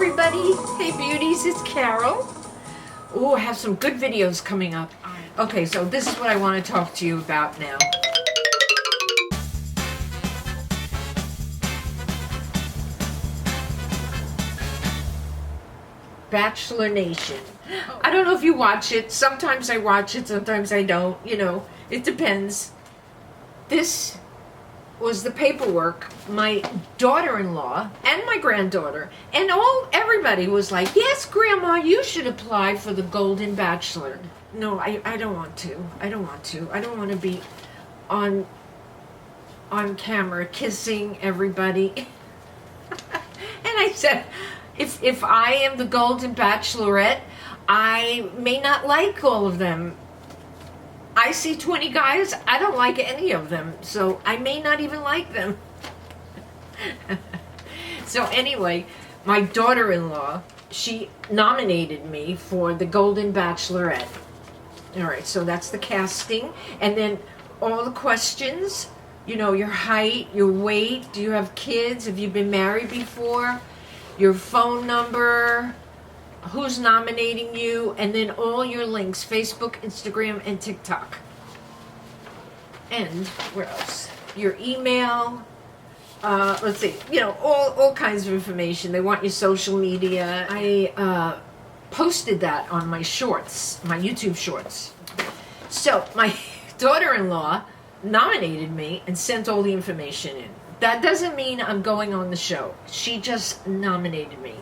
everybody. Hey beauties, it's Carol. Oh, I have some good videos coming up. Okay, so this is what I want to talk to you about now. Bachelor Nation. I don't know if you watch it. Sometimes I watch it, sometimes I don't. You know, it depends. This was the paperwork my daughter-in-law and my granddaughter and everybody was like, yes, Grandma, you should apply for the Golden Bachelor. No, I don't want to. I don't want to be on camera kissing everybody. And I said, if I am the Golden Bachelorette, I may not like all of them. I see 20 guys, I don't like any of them, so I may not even like them. So anyway, my daughter-in-law, she nominated me for the Golden Bachelorette. All right, so that's the casting, and then all the questions, you know, your height, your weight, do you have kids, have you been married before, your phone number, who's nominating you, and then all your links, Facebook, Instagram, and TikTok. And where else? Your email, let's see, you know, all kinds of information. They want your social media. I posted that on my shorts, my YouTube shorts. So my daughter-in-law nominated me and sent all the information in. That doesn't mean I'm going on the show. She just nominated me.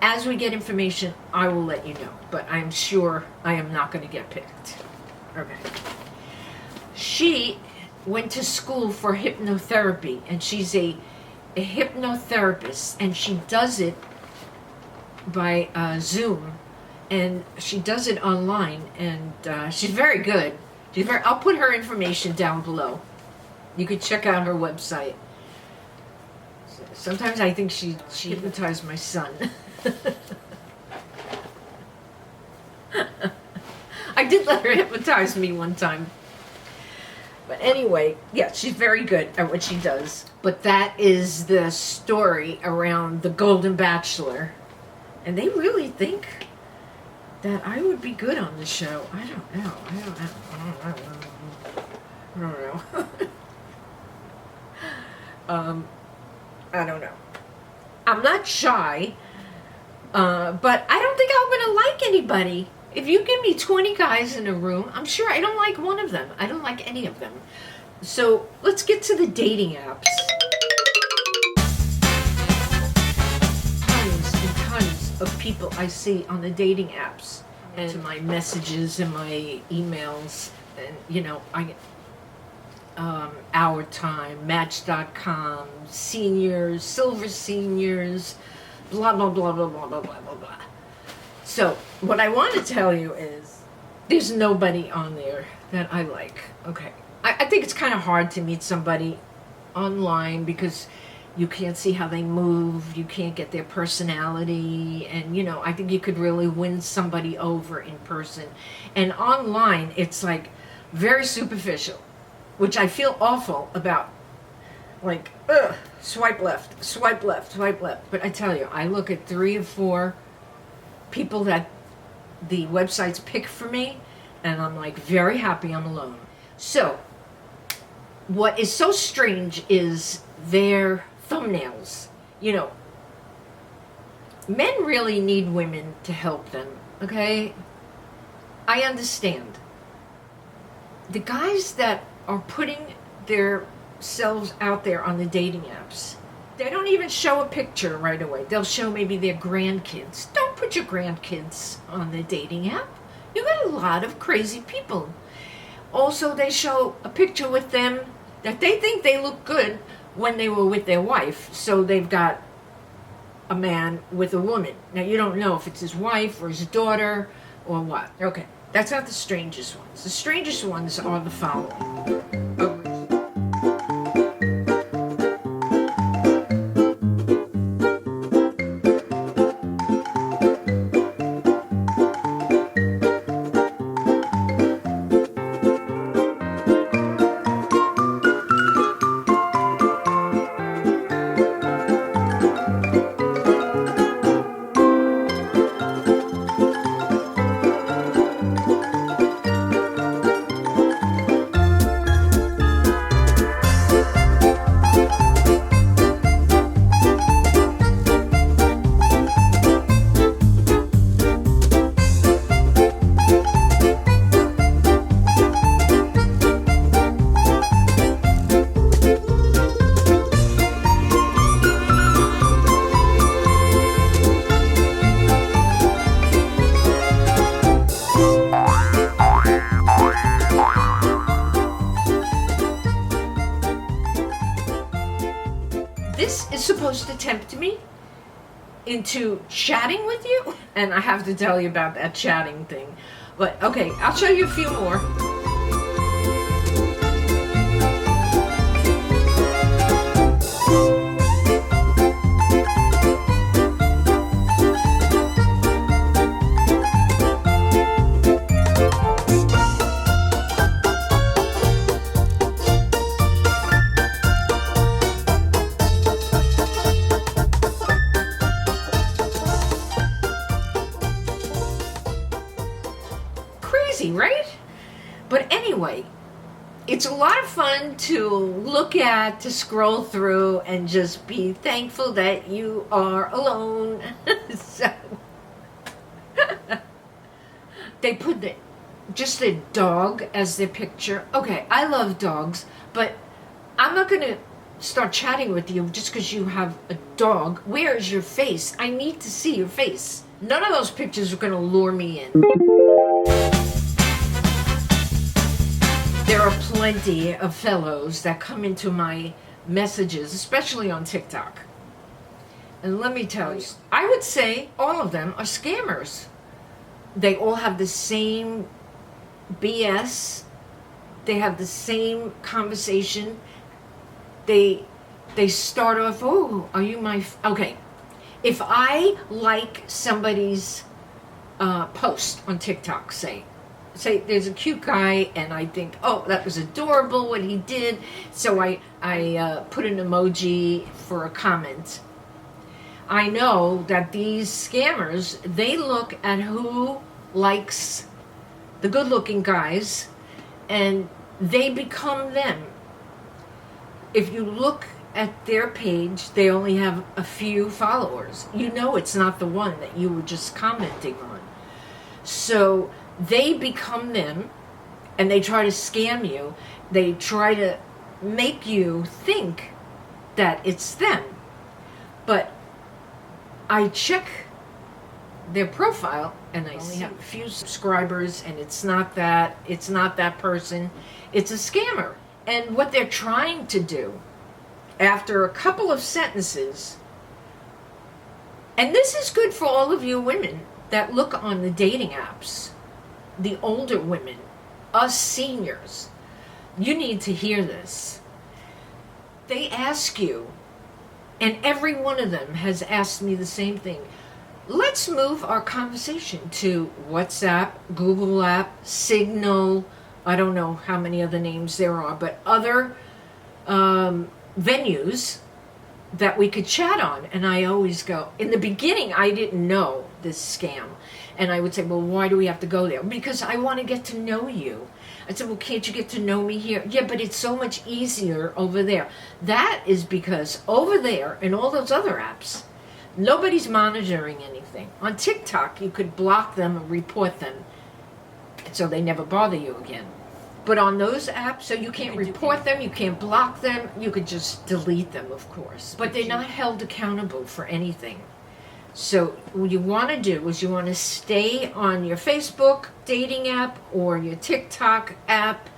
As we get information, I will let you know, but I'm sure I am not going to get picked. Okay. She went to school for hypnotherapy, and she's a hypnotherapist, and she does it by Zoom, and she does it online, and she's very good. I'll put her information down below. You could check out her website. Sometimes I think she hypnotized my son. I did let her hypnotize me one time. But anyway, yeah, she's very good at what she does. But that is the story around the Golden Bachelor. And they really think that I would be good on the show. I don't know. I don't know. I'm not shy. But I don't think I'm going to like anybody. If you give me 20 guys in a room, I'm sure I don't like one of them. I don't like any of them. So let's get to the dating apps. Tons and tons of people I see on the dating apps. And to my messages and my emails. And, you know, I get Our Time, Match.com, seniors, silver seniors, blah, blah, blah, blah, blah, blah, blah, blah, blah. So, what I want to tell you is, there's nobody on there that I like, okay? I think it's kind of hard to meet somebody online because you can't see how they move, you can't get their personality, and, you know, I think you could really win somebody over in person. And online, it's, like, very superficial, which I feel awful about. Like, swipe left, swipe left, swipe left. But I tell you, I look at 3 or 4 people that the websites pick for me, and I'm like very happy I'm alone. So, what is so strange is their thumbnails. You know, men really need women to help them, okay? I understand. The guys that are putting their selves out there on the dating apps, they don't even show a picture right away. They'll show maybe their grandkids. Don't put your grandkids on the dating app. You got a lot of crazy people. Also, they show a picture with them that they think they look good when they were with their wife. So they've got a man with a woman. Now you don't know if it's his wife or his daughter or what. Okay, that's not the strangest ones. The strangest ones are the following. this is supposed to tempt me into chatting with you, and I have to tell you about that chatting thing. But okay, I'll show you a few more. Right? But anyway, it's a lot of fun to look at, to scroll through, and just be thankful that you are alone. So they put just the dog as their picture. Okay, I love dogs, but I'm not going to start chatting with you just because you have a dog. Where is your face? I need to see your face. None of those pictures are going to lure me in. There are plenty of fellows that come into my messages, especially on TikTok. And let me tell you, I would say all of them are scammers. They all have the same BS. They have the same conversation. They start off, oh, are you my... Okay, if I like somebody's post on TikTok, say there's a cute guy and I think, oh, that was adorable what he did, so I put an emoji for a comment. I know that these scammers, they look at who likes the good-looking guys and they become them. If you look at their page, they only have a few followers. You know it's not the one that you were just commenting on. So they become them, and they try to scam you. They try to make you think that it's them. But I check their profile, and I only have a few subscribers, and it's not that person. It's a scammer. And what they're trying to do, after a couple of sentences, and this is good for all of you women that look on the dating apps, the older women, us seniors, you need to hear this. They ask you, and every one of them has asked me the same thing. Let's move our conversation to WhatsApp, Google app, Signal, I don't know how many other names there are, but other venues that we could chat on. And I always go, in the beginning, I didn't know this scam. And I would say, well, why do we have to go there? Because I want to get to know you. I said, well, can't you get to know me here? Yeah, but it's so much easier over there. That is because over there, in all those other apps, nobody's monitoring anything. On TikTok, you could block them or report them, so they never bother you again. But on those apps, so you can't report them, you can't block them, you could just delete them, of course. But they're not held accountable for anything. So what you want to do is you want to stay on your Facebook dating app or your TikTok app,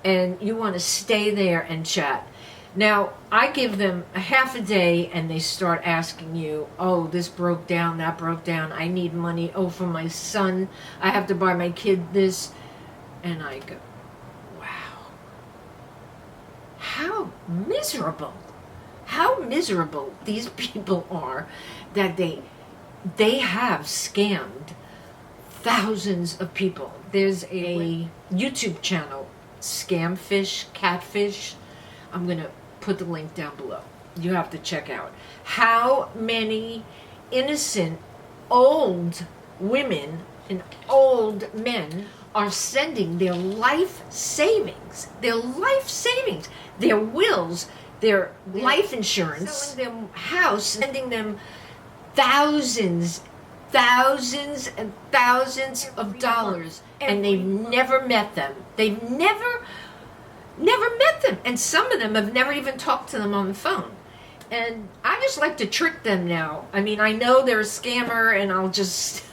and you want to stay there and chat. Now, I give them a half a day, and they start asking you, oh, this broke down, that broke down, I need money, oh, for my son, I have to buy my kid this. And I go, wow, how miserable these people are, that they have scammed thousands of people. There's a YouTube channel, Scamfish, Catfish. I'm going to put the link down below. You have to check out how many innocent old women and old men are sending their life savings, their wills, their life insurance, selling their house, sending them thousands and thousands of dollars, and they've never met them. They've never met them, and some of them have never even talked to them on the phone. And I just like to trick them now. I mean, I know they're a scammer, and I'll just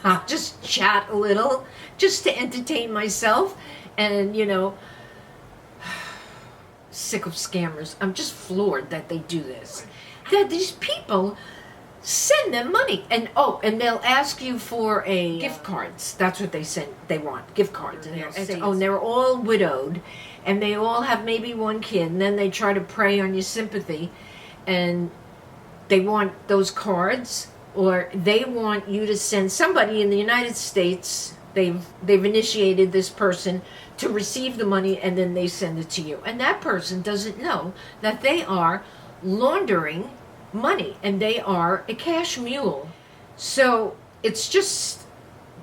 chat a little just to entertain myself. And sick of scammers. I'm just floored that they do this. that these people send them money, and they'll ask you for a gift cards. That's what they want, gift cards. And they're all widowed, and they all have maybe one kid, and then they try to prey on your sympathy, and they want those cards, or they want you to send somebody in the United States. They've initiated this person to receive the money, and then they send it to you, and that person doesn't know that they are laundering money, and they are a cash mule. So it's just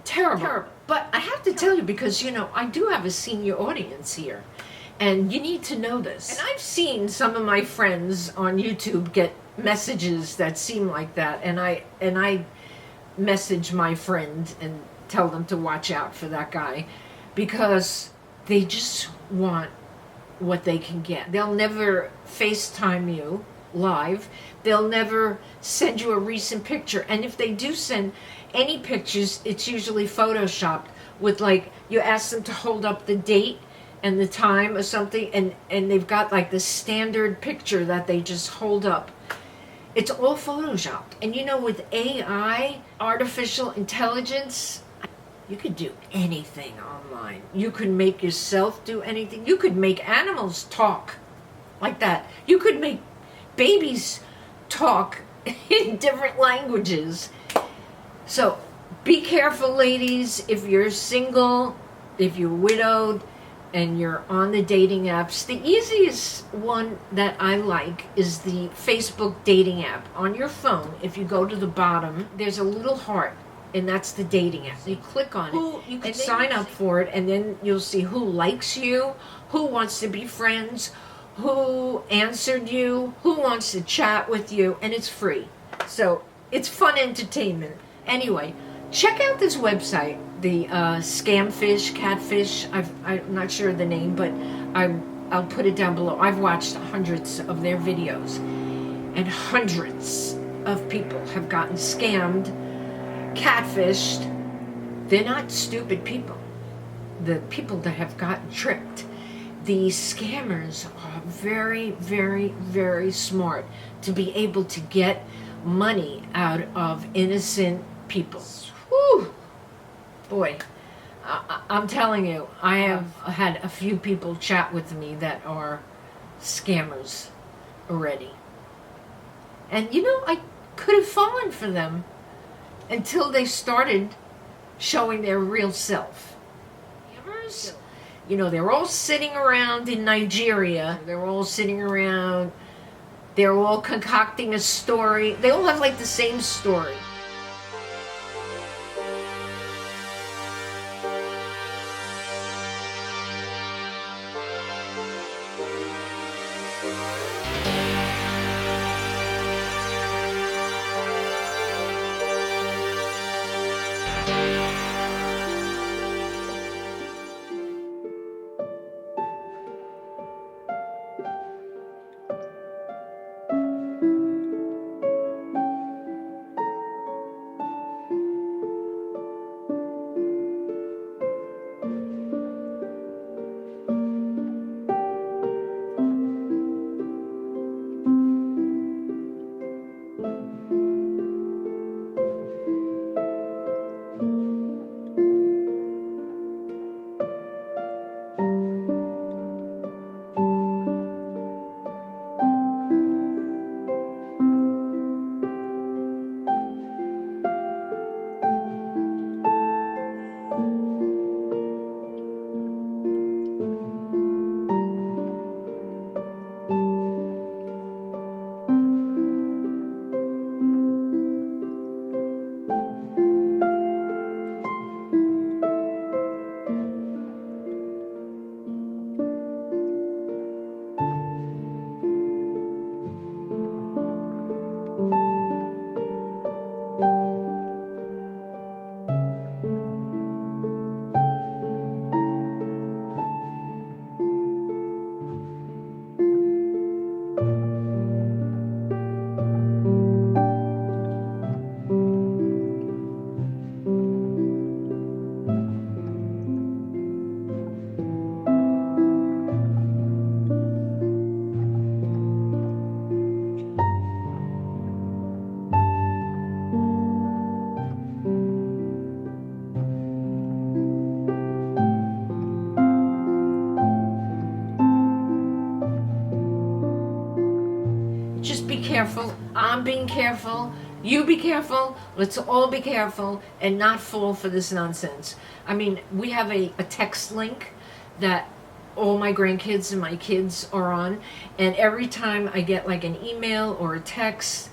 terrible. But I have to tell you, because I do have a senior audience here, and you need to know this. And I've seen some of my friends on YouTube get messages that seem like that, and I message my friend and tell them to watch out for that guy, because they just want what they can get. They'll never FaceTime you live. They'll never send you a recent picture. And if they do send any pictures, it's usually photoshopped with, like, you ask them to hold up the date and the time or something, and they've got like the standard picture that they just hold up. It's all photoshopped. And with AI, artificial intelligence, you could do anything online. You could make yourself do anything. You could make animals talk like that. You could make babies talk in different languages. So be careful, ladies. If you're single, if you're widowed, and you're on the dating apps, the easiest one that I like is the Facebook dating app. On your phone, if you go to the bottom, there's a little heart, and that's the dating app. So you click on it, you can sign up for it, and then you'll see who likes you, who wants to be friends, who answered you, who wants to chat with you, and it's free. So it's fun entertainment. Anyway, check out this website, the Scamfish, Catfish. I'm not sure of the name, but I'll put it down below. I've watched hundreds of their videos, and hundreds of people have gotten scammed, catfished. They're not stupid people. The people that have gotten tricked. The scammers are very, very, very smart to be able to get money out of innocent people. Whew. Boy, I'm telling you, I have had a few people chat with me that are scammers already. And I could have fallen for them until they started showing their real self. Scammers, they're all sitting around in Nigeria. They're all sitting around. They're all concocting a story. They all have like the same story. careful. I'm being careful. You be careful. Let's all be careful and not fall for this nonsense. I mean, we have a text link that all my grandkids and my kids are on, and every time I get like an email or a text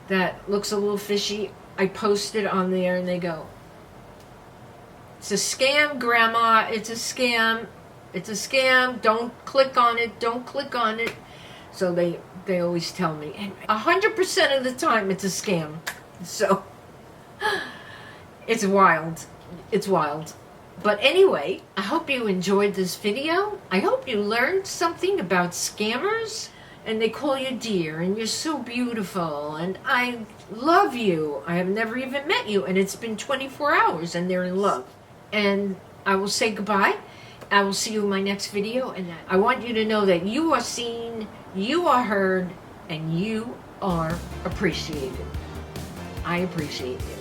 that looks a little fishy, I post it on there and they go, "It's a scam, Grandma. It's a scam. It's a scam. Don't click on it. Don't click on it." So they always tell me, and 100% of the time it's a scam. So it's wild. It's wild. But anyway, I hope you enjoyed this video. I hope you learned something about scammers. And they call you dear, and you're so beautiful, and I love you. I have never even met you, and it's been 24 hours, and they're in love. And I will say goodbye. I will see you in my next video, and I want you to know that you are seen, you are heard, and you are appreciated. I appreciate you.